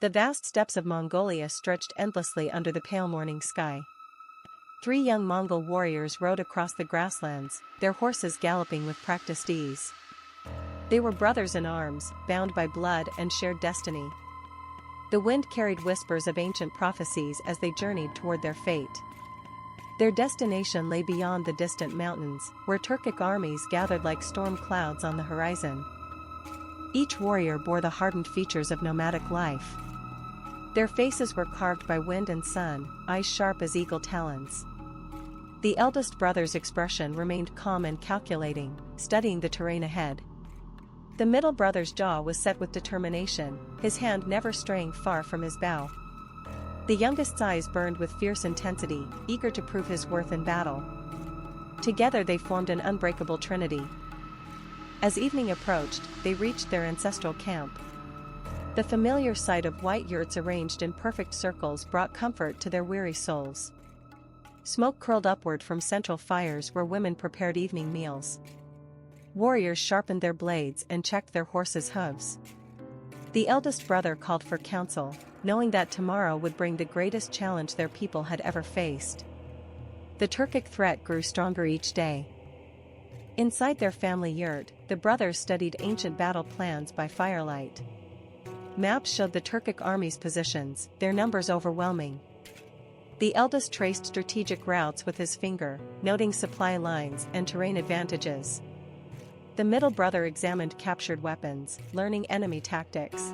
The vast steppes of Mongolia stretched endlessly under the pale morning sky. 3 young Mongol warriors rode across the grasslands, their horses galloping with practiced ease. They were brothers in arms, bound by blood and shared destiny. The wind carried whispers of ancient prophecies as they journeyed toward their fate. Their destination lay beyond the distant mountains, where Turkic armies gathered like storm clouds on the horizon. Each warrior bore the hardened features of nomadic life. Their faces were carved by wind and sun, eyes sharp as eagle talons. The eldest brother's expression remained calm and calculating, studying the terrain ahead. The middle brother's jaw was set with determination, his hand never straying far from his bow. The youngest's eyes burned with fierce intensity, eager to prove his worth in battle. Together they formed an unbreakable trinity. As evening approached, they reached their ancestral camp. The familiar sight of white yurts arranged in perfect circles brought comfort to their weary souls. Smoke curled upward from central fires where women prepared evening meals. Warriors sharpened their blades and checked their horses' hooves. The eldest brother called for counsel, knowing that tomorrow would bring the greatest challenge their people had ever faced. The Turkic threat grew stronger each day. Inside their family yurt, the brothers studied ancient battle plans by firelight. Maps showed the Turkic army's positions, their numbers overwhelming. The eldest traced strategic routes with his finger, noting supply lines and terrain advantages. The middle brother examined captured weapons, learning enemy tactics.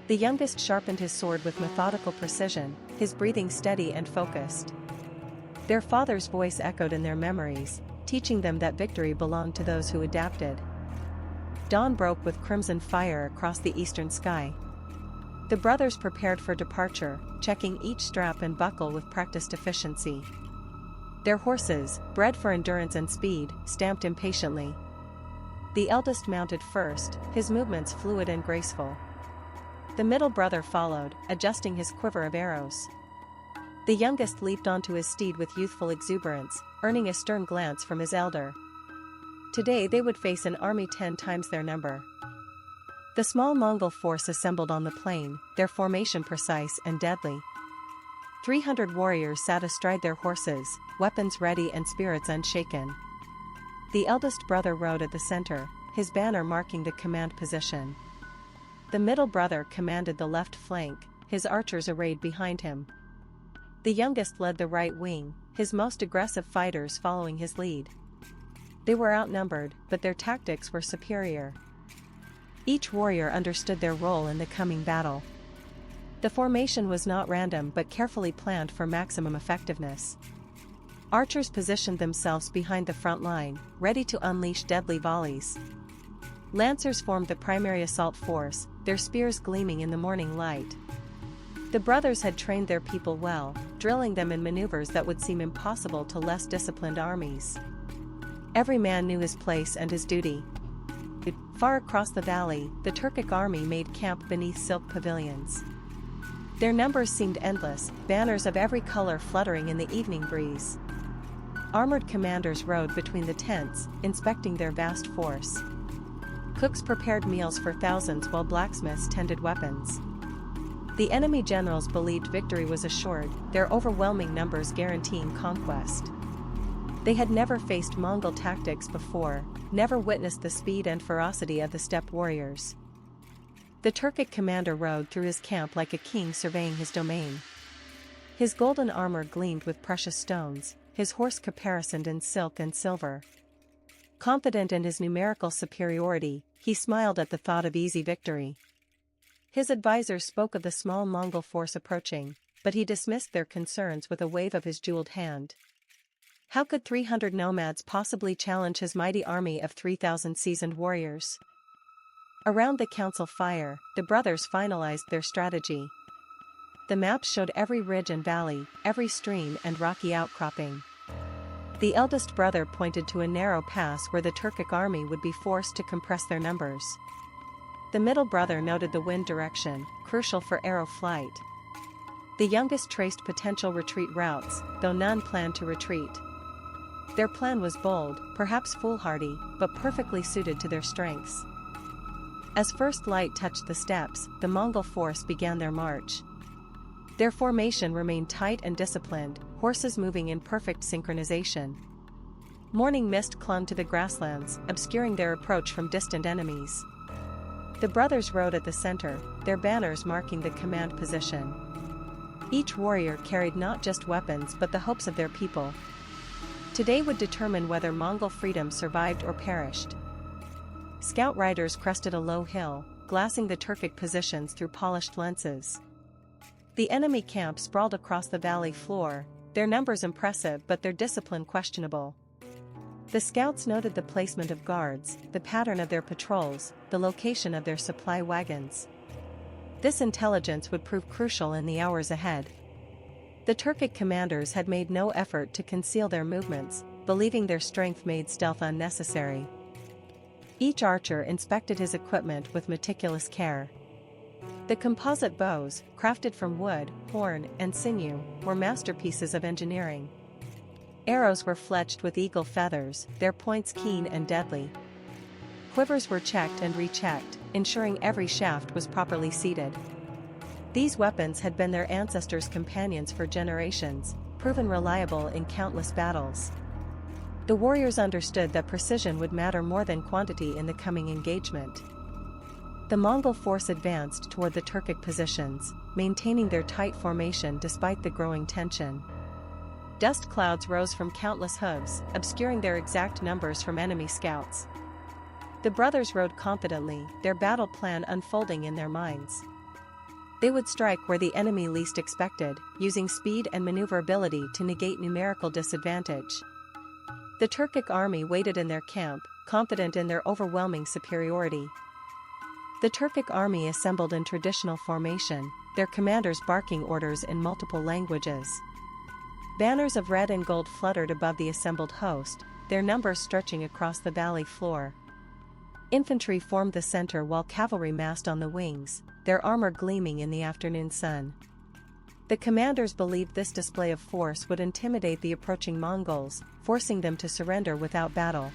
The youngest sharpened his sword with methodical precision, his breathing steady and focused. Their father's voice echoed in their memories, teaching them that victory belonged to those who adapted. Dawn broke with crimson fire across the eastern sky. The brothers prepared for departure, checking each strap and buckle with practiced efficiency. Their horses, bred for endurance and speed, stamped impatiently. The eldest mounted first, his movements fluid and graceful. The middle brother followed, adjusting his quiver of arrows. The youngest leaped onto his steed with youthful exuberance, earning a stern glance from his elder. Today they would face an army 10 times their number. The small Mongol force assembled on the plain, their formation precise and deadly. 300 warriors sat astride their horses, weapons ready and spirits unshaken. The eldest brother rode at the center, his banner marking the command position. The middle brother commanded the left flank, his archers arrayed behind him. The youngest led the right wing, his most aggressive fighters following his lead. They were outnumbered, but their tactics were superior. Each warrior understood their role in the coming battle. The formation was not random but carefully planned for maximum effectiveness. Archers positioned themselves behind the front line, ready to unleash deadly volleys. Lancers formed the primary assault force, their spears gleaming in the morning light. The brothers had trained their people well, drilling them in maneuvers that would seem impossible to less disciplined armies. Every man knew his place and his duty. Far across the valley, the Turkic army made camp beneath silk pavilions. Their numbers seemed endless, banners of every color fluttering in the evening breeze. Armored commanders rode between the tents, inspecting their vast force. Cooks prepared meals for thousands while blacksmiths tended weapons. The enemy generals believed victory was assured, their overwhelming numbers guaranteeing conquest. They had never faced Mongol tactics before, never witnessed the speed and ferocity of the steppe warriors. The Turkic commander rode through his camp like a king surveying his domain. His golden armor gleamed with precious stones, his horse caparisoned in silk and silver. Confident in his numerical superiority, he smiled at the thought of easy victory. His advisors spoke of the small Mongol force approaching, but he dismissed their concerns with a wave of his jeweled hand. How could 300 nomads possibly challenge his mighty army of 3,000 seasoned warriors? Around the council fire, the brothers finalized their strategy. The maps showed every ridge and valley, every stream and rocky outcropping. The eldest brother pointed to a narrow pass where the Turkic army would be forced to compress their numbers. The middle brother noted the wind direction, crucial for arrow flight. The youngest traced potential retreat routes, though none planned to retreat. Their plan was bold, perhaps foolhardy, but perfectly suited to their strengths. As first light touched the steppes, the Mongol force began their march. Their formation remained tight and disciplined, horses moving in perfect synchronization. Morning mist clung to the grasslands, obscuring their approach from distant enemies. The brothers rode at the center, their banners marking the command position. Each warrior carried not just weapons but the hopes of their people. Today would determine whether Mongol freedom survived or perished. Scout riders crested a low hill, glassing the Turkic positions through polished lenses. The enemy camp sprawled across the valley floor, their numbers impressive but their discipline questionable. The scouts noted the placement of guards, the pattern of their patrols, the location of their supply wagons. This intelligence would prove crucial in the hours ahead. The Turkic commanders had made no effort to conceal their movements, believing their strength made stealth unnecessary. Each archer inspected his equipment with meticulous care. The composite bows, crafted from wood, horn, and sinew, were masterpieces of engineering. Arrows were fletched with eagle feathers, their points keen and deadly. Quivers were checked and rechecked, ensuring every shaft was properly seated. These weapons had been their ancestors' companions for generations, proven reliable in countless battles. The warriors understood that precision would matter more than quantity in the coming engagement. The Mongol force advanced toward the Turkic positions, maintaining their tight formation despite the growing tension. Dust clouds rose from countless hooves, obscuring their exact numbers from enemy scouts. The brothers rode confidently, their battle plan unfolding in their minds. They would strike where the enemy least expected, using speed and maneuverability to negate numerical disadvantage. The Turkic army waited in their camp, confident in their overwhelming superiority. The Turkic army assembled in traditional formation, their commanders barking orders in multiple languages. Banners of red and gold fluttered above the assembled host, their numbers stretching across the valley floor. Infantry formed the center while cavalry massed on the wings, their armor gleaming in the afternoon sun. The commanders believed this display of force would intimidate the approaching Mongols, forcing them to surrender without battle.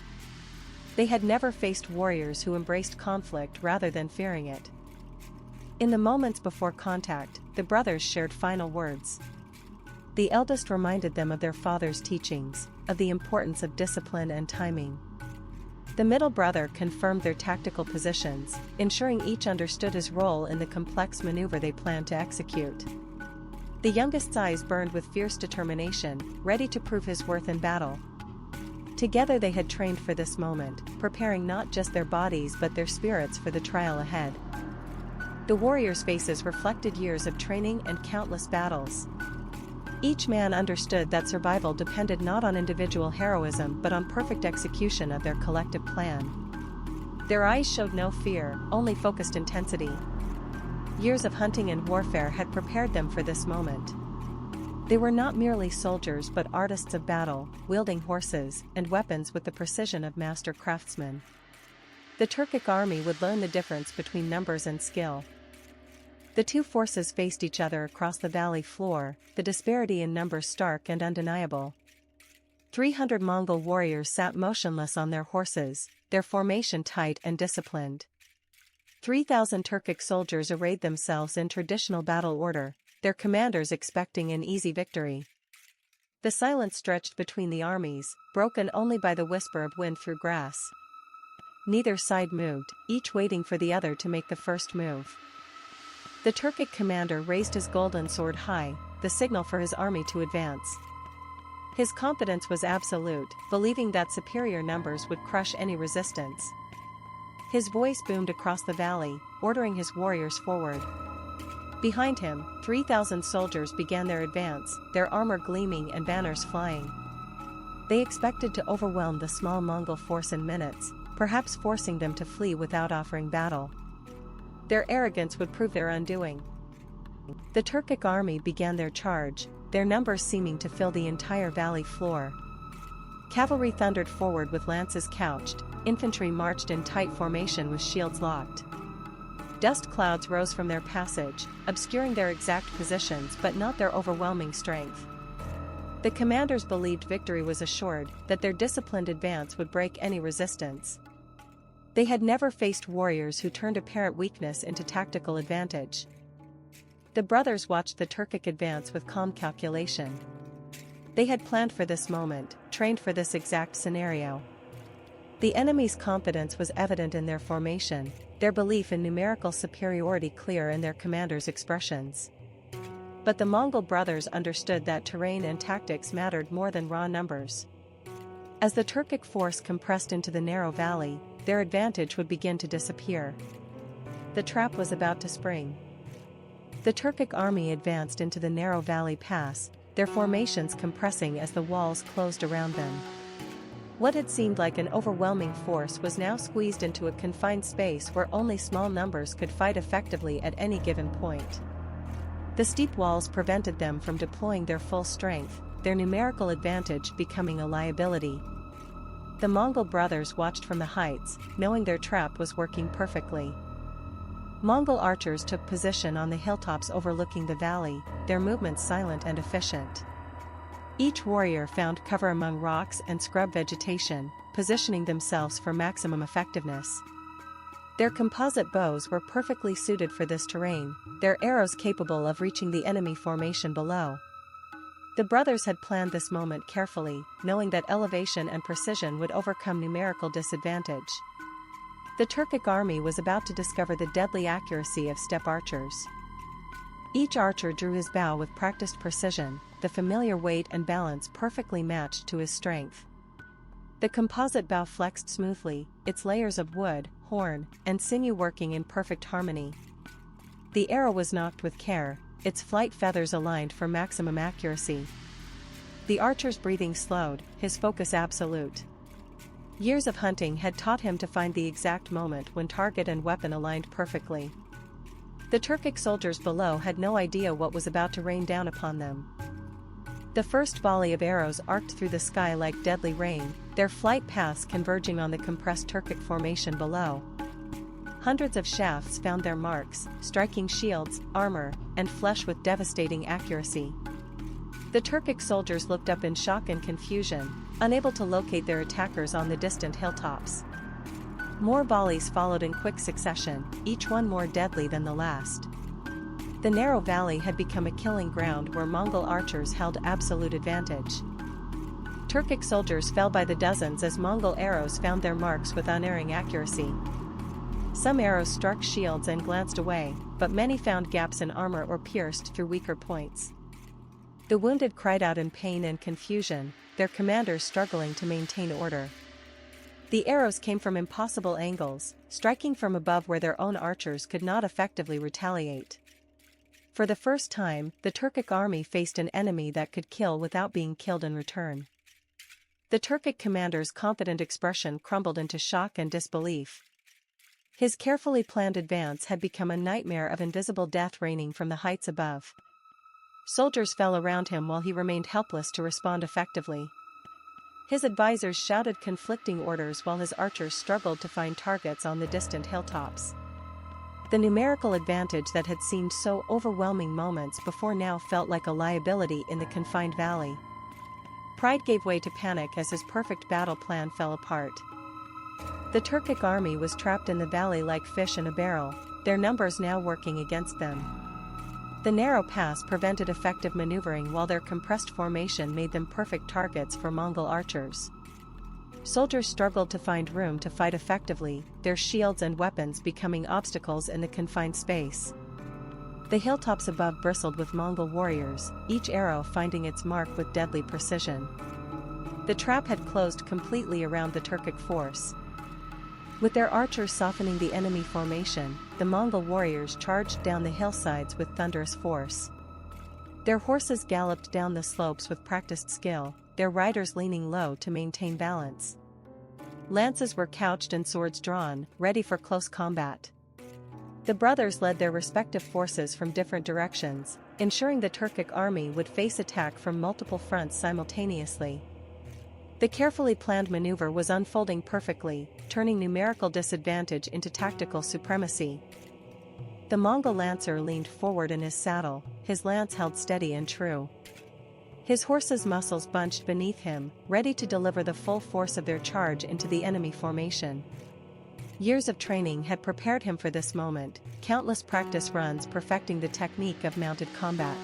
They had never faced warriors who embraced conflict rather than fearing it. In the moments before contact, the brothers shared final words. The eldest reminded them of their father's teachings, of the importance of discipline and timing. The middle brother confirmed their tactical positions, ensuring each understood his role in the complex maneuver they planned to execute. The youngest's eyes burned with fierce determination, ready to prove his worth in battle. Together they had trained for this moment, preparing not just their bodies but their spirits for the trial ahead. The warriors' faces reflected years of training and countless battles. Each man understood that survival depended not on individual heroism but on perfect execution of their collective plan. Their eyes showed no fear, only focused intensity. Years of hunting and warfare had prepared them for this moment. They were not merely soldiers but artists of battle, wielding horses and weapons with the precision of master craftsmen. The Turkic army would learn the difference between numbers and skill. The two forces faced each other across the valley floor, the disparity in numbers stark and undeniable. 300 Mongol warriors sat motionless on their horses, their formation tight and disciplined. 3,000 Turkic soldiers arrayed themselves in traditional battle order, their commanders expecting an easy victory. The silence stretched between the armies, broken only by the whisper of wind through grass. Neither side moved, each waiting for the other to make the first move. The Turkic commander raised his golden sword high, the signal for his army to advance. His confidence was absolute, believing that superior numbers would crush any resistance. His voice boomed across the valley, ordering his warriors forward. Behind him, 3,000 soldiers began their advance, their armor gleaming and banners flying. They expected to overwhelm the small Mongol force in minutes, perhaps forcing them to flee without offering battle. Their arrogance would prove their undoing. The Turkic army began their charge, their numbers seeming to fill the entire valley floor. Cavalry thundered forward with lances couched, infantry marched in tight formation with shields locked. Dust clouds rose from their passage, obscuring their exact positions but not their overwhelming strength. The commanders believed victory was assured, that their disciplined advance would break any resistance. They had never faced warriors who turned apparent weakness into tactical advantage. The brothers watched the Turkic advance with calm calculation. They had planned for this moment, trained for this exact scenario. The enemy's confidence was evident in their formation, their belief in numerical superiority clear in their commanders' expressions. But the Mongol brothers understood that terrain and tactics mattered more than raw numbers. As the Turkic force compressed into the narrow valley, their advantage would begin to disappear. The trap was about to spring. The Turkic army advanced into the narrow valley pass, their formations compressing as the walls closed around them. What had seemed like an overwhelming force was now squeezed into a confined space where only small numbers could fight effectively at any given point. The steep walls prevented them from deploying their full strength, their numerical advantage becoming a liability. The Mongol brothers watched from the heights, knowing their trap was working perfectly. Mongol archers took position on the hilltops overlooking the valley, their movements silent and efficient. Each warrior found cover among rocks and scrub vegetation, positioning themselves for maximum effectiveness. Their composite bows were perfectly suited for this terrain, their arrows capable of reaching the enemy formation below. The brothers had planned this moment carefully, knowing that elevation and precision would overcome numerical disadvantage. The Turkic army was about to discover the deadly accuracy of steppe archers. Each archer drew his bow with practiced precision, the familiar weight and balance perfectly matched to his strength. The composite bow flexed smoothly, its layers of wood, horn, and sinew working in perfect harmony. The arrow was nocked with care, its flight feathers aligned for maximum accuracy. The archer's breathing slowed, his focus absolute. Years of hunting had taught him to find the exact moment when target and weapon aligned perfectly. The Turkic soldiers below had no idea what was about to rain down upon them. The first volley of arrows arced through the sky like deadly rain, their flight paths converging on the compressed Turkic formation below. Hundreds of shafts found their marks, striking shields, armor, and flesh with devastating accuracy. The Turkic soldiers looked up in shock and confusion, unable to locate their attackers on the distant hilltops. More volleys followed in quick succession, each one more deadly than the last. The narrow valley had become a killing ground where Mongol archers held absolute advantage. Turkic soldiers fell by the dozens as Mongol arrows found their marks with unerring accuracy. Some arrows struck shields and glanced away, but many found gaps in armor or pierced through weaker points. The wounded cried out in pain and confusion, their commanders struggling to maintain order. The arrows came from impossible angles, striking from above where their own archers could not effectively retaliate. For the first time, the Turkic army faced an enemy that could kill without being killed in return. The Turkic commander's confident expression crumbled into shock and disbelief. His carefully planned advance had become a nightmare of invisible death raining from the heights above. Soldiers fell around him while he remained helpless to respond effectively. His advisors shouted conflicting orders while his archers struggled to find targets on the distant hilltops. The numerical advantage that had seemed so overwhelming moments before now felt like a liability in the confined valley. Pride gave way to panic as his perfect battle plan fell apart. The Turkic army was trapped in the valley like fish in a barrel, their numbers now working against them. The narrow pass prevented effective maneuvering while their compressed formation made them perfect targets for Mongol archers. Soldiers struggled to find room to fight effectively, their shields and weapons becoming obstacles in the confined space. The hilltops above bristled with Mongol warriors, each arrow finding its mark with deadly precision. The trap had closed completely around the Turkic force. With their archers softening the enemy formation, the Mongol warriors charged down the hillsides with thunderous force. Their horses galloped down the slopes with practiced skill, their riders leaning low to maintain balance. Lances were couched and swords drawn, ready for close combat. The brothers led their respective forces from different directions, ensuring the Turkic army would face attack from multiple fronts simultaneously. The carefully planned maneuver was unfolding perfectly, turning numerical disadvantage into tactical supremacy. The Mongol lancer leaned forward in his saddle, his lance held steady and true. His horse's muscles bunched beneath him, ready to deliver the full force of their charge into the enemy formation. Years of training had prepared him for this moment, countless practice runs perfecting the technique of mounted combat.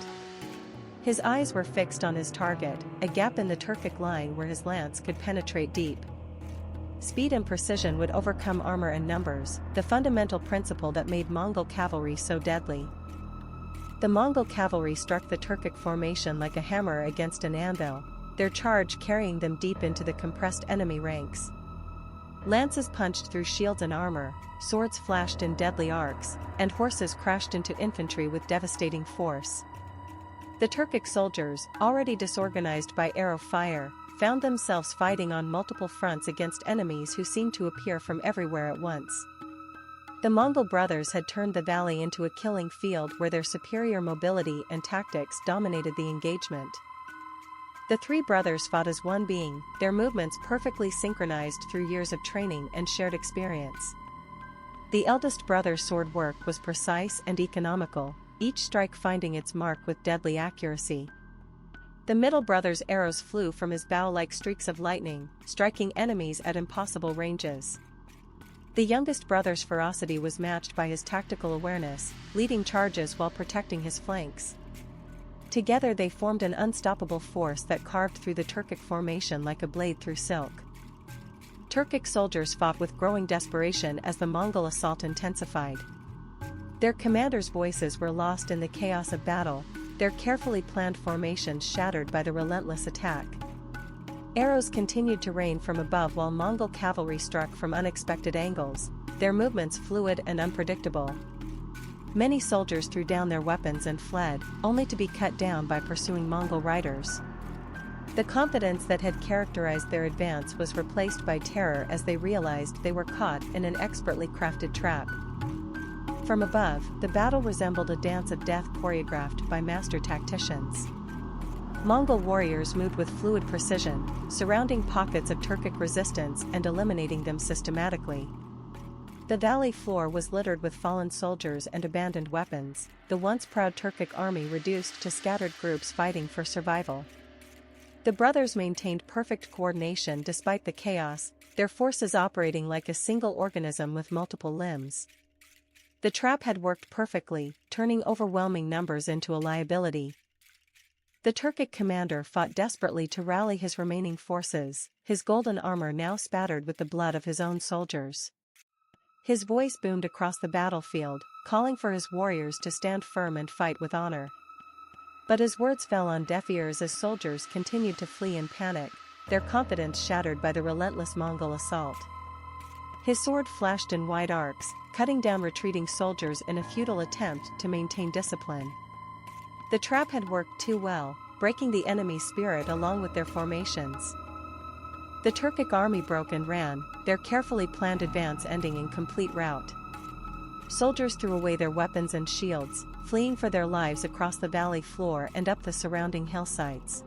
His eyes were fixed on his target, a gap in the Turkic line where his lance could penetrate deep. Speed and precision would overcome armor and numbers, the fundamental principle that made Mongol cavalry so deadly. The Mongol cavalry struck the Turkic formation like a hammer against an anvil, their charge carrying them deep into the compressed enemy ranks. Lances punched through shields and armor, swords flashed in deadly arcs, and horses crashed into infantry with devastating force. The Turkic soldiers, already disorganized by arrow fire, found themselves fighting on multiple fronts against enemies who seemed to appear from everywhere at once. The Mongol brothers had turned the valley into a killing field where their superior mobility and tactics dominated the engagement. The three brothers fought as one being, their movements perfectly synchronized through years of training and shared experience. The eldest brother's sword work was precise and economical, each strike finding its mark with deadly accuracy. The middle brother's arrows flew from his bow like streaks of lightning, striking enemies at impossible ranges. The youngest brother's ferocity was matched by his tactical awareness, leading charges while protecting his flanks. Together they formed an unstoppable force that carved through the Turkic formation like a blade through silk. Turkic soldiers fought with growing desperation as the Mongol assault intensified. Their commanders' voices were lost in the chaos of battle, their carefully planned formations shattered by the relentless attack. Arrows continued to rain from above while Mongol cavalry struck from unexpected angles, their movements fluid and unpredictable. Many soldiers threw down their weapons and fled, only to be cut down by pursuing Mongol riders. The confidence that had characterized their advance was replaced by terror as they realized they were caught in an expertly crafted trap. From above, the battle resembled a dance of death choreographed by master tacticians. Mongol warriors moved with fluid precision, surrounding pockets of Turkic resistance and eliminating them systematically. The valley floor was littered with fallen soldiers and abandoned weapons, the once proud Turkic army reduced to scattered groups fighting for survival. The brothers maintained perfect coordination despite the chaos, their forces operating like a single organism with multiple limbs. The trap had worked perfectly, turning overwhelming numbers into a liability. The Turkic commander fought desperately to rally his remaining forces, his golden armor now spattered with the blood of his own soldiers. His voice boomed across the battlefield, calling for his warriors to stand firm and fight with honor. But his words fell on deaf ears as soldiers continued to flee in panic, their confidence shattered by the relentless Mongol assault. His sword flashed in wide arcs, cutting down retreating soldiers in a futile attempt to maintain discipline. The trap had worked too well, breaking the enemy's spirit along with their formations. The Turkic army broke and ran, their carefully planned advance ending in complete rout. Soldiers threw away their weapons and shields, fleeing for their lives across the valley floor and up the surrounding hillsides.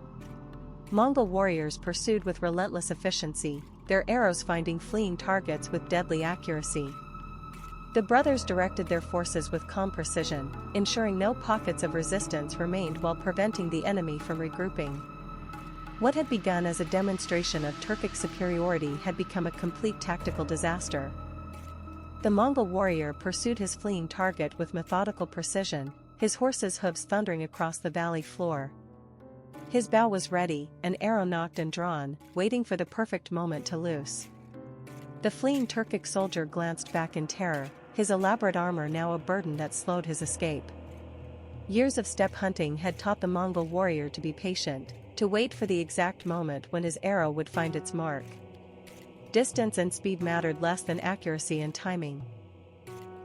Mongol warriors pursued with relentless efficiency, their arrows finding fleeing targets with deadly accuracy. The brothers directed their forces with calm precision, ensuring no pockets of resistance remained while preventing the enemy from regrouping. What had begun as a demonstration of Turkic superiority had become a complete tactical disaster. The Mongol warrior pursued his fleeing target with methodical precision, his horse's hooves thundering across the valley floor. His bow was ready, an arrow nocked and drawn, waiting for the perfect moment to loose. The fleeing Turkic soldier glanced back in terror, his elaborate armor now a burden that slowed his escape. Years of steppe hunting had taught the Mongol warrior to be patient, to wait for the exact moment when his arrow would find its mark. Distance and speed mattered less than accuracy and timing.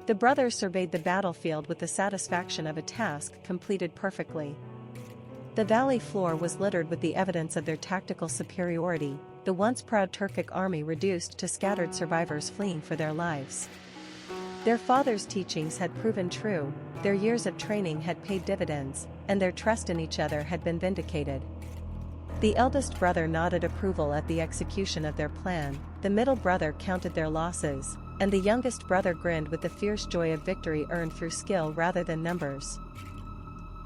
The brothers surveyed the battlefield with the satisfaction of a task completed perfectly. The valley floor was littered with the evidence of their tactical superiority, the once proud Turkic army reduced to scattered survivors fleeing for their lives. Their father's teachings had proven true, their years of training had paid dividends, and their trust in each other had been vindicated. The eldest brother nodded approval at the execution of their plan, the middle brother counted their losses, and the youngest brother grinned with the fierce joy of victory earned through skill rather than numbers.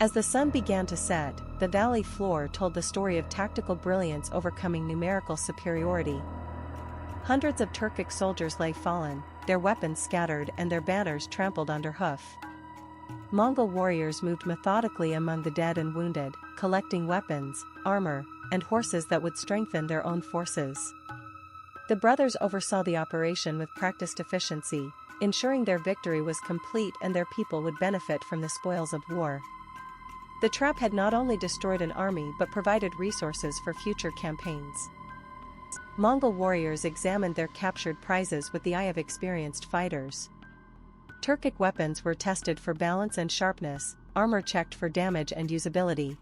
As the sun began to set, the valley floor told the story of tactical brilliance overcoming numerical superiority. Hundreds of Turkic soldiers lay fallen, their weapons scattered and their banners trampled underhoof. Mongol warriors moved methodically among the dead and wounded, collecting weapons, armor, and horses that would strengthen their own forces. The brothers oversaw the operation with practiced efficiency, ensuring their victory was complete and their people would benefit from the spoils of war. The trap had not only destroyed an army but provided resources for future campaigns. Mongol warriors examined their captured prizes with the eye of experienced fighters. Turkic weapons were tested for balance and sharpness, armor checked for damage and usability.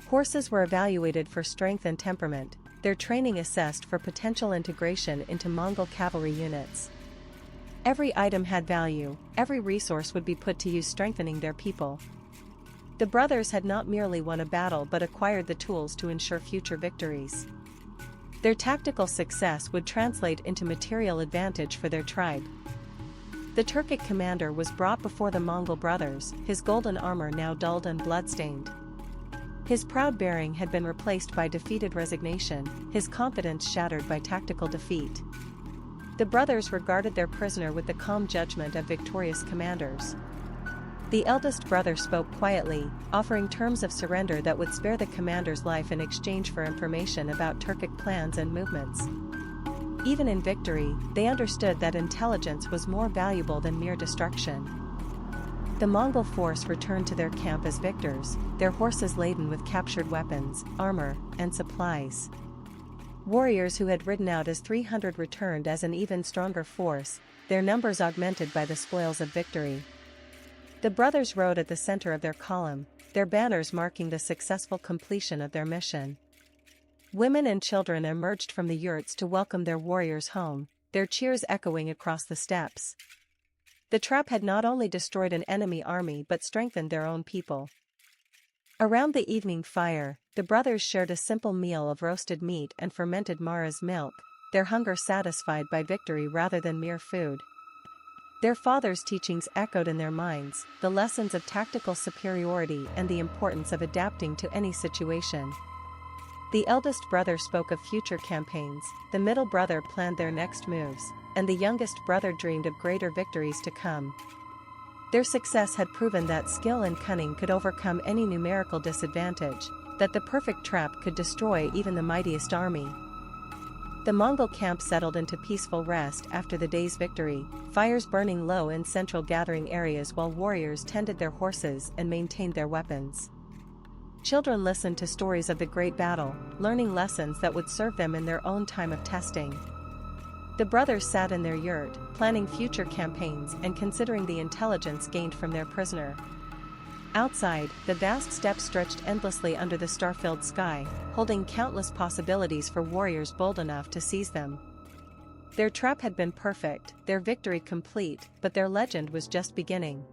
Horses were evaluated for strength and temperament, their training assessed for potential integration into Mongol cavalry units. Every item had value, every resource would be put to use strengthening their people. The brothers had not merely won a battle but acquired the tools to ensure future victories. Their tactical success would translate into material advantage for their tribe. The Turkic commander was brought before the Mongol brothers, his golden armor now dulled and bloodstained. His proud bearing had been replaced by defeated resignation, his confidence shattered by tactical defeat. The brothers regarded their prisoner with the calm judgment of victorious commanders. The eldest brother spoke quietly, offering terms of surrender that would spare the commander's life in exchange for information about Turkic plans and movements. Even in victory, they understood that intelligence was more valuable than mere destruction. The Mongol force returned to their camp as victors, their horses laden with captured weapons, armor, and supplies. Warriors who had ridden out as 300 returned as an even stronger force, their numbers augmented by the spoils of victory. The brothers rode at the center of their column, their banners marking the successful completion of their mission. Women and children emerged from the yurts to welcome their warriors home, their cheers echoing across the steppes. The trap had not only destroyed an enemy army but strengthened their own people. Around the evening fire, the brothers shared a simple meal of roasted meat and fermented Mara's milk, their hunger satisfied by victory rather than mere food. Their father's teachings echoed in their minds, the lessons of tactical superiority and the importance of adapting to any situation. The eldest brother spoke of future campaigns, the middle brother planned their next moves, and the youngest brother dreamed of greater victories to come. Their success had proven that skill and cunning could overcome any numerical disadvantage, that the perfect trap could destroy even the mightiest army. The Mongol camp settled into peaceful rest after the day's victory, fires burning low in central gathering areas while warriors tended their horses and maintained their weapons. Children listened to stories of the great battle, learning lessons that would serve them in their own time of testing. The brothers sat in their yurt, planning future campaigns and considering the intelligence gained from their prisoner. Outside, the vast steppes stretched endlessly under the star-filled sky, holding countless possibilities for warriors bold enough to seize them. Their trap had been perfect, their victory complete, but their legend was just beginning.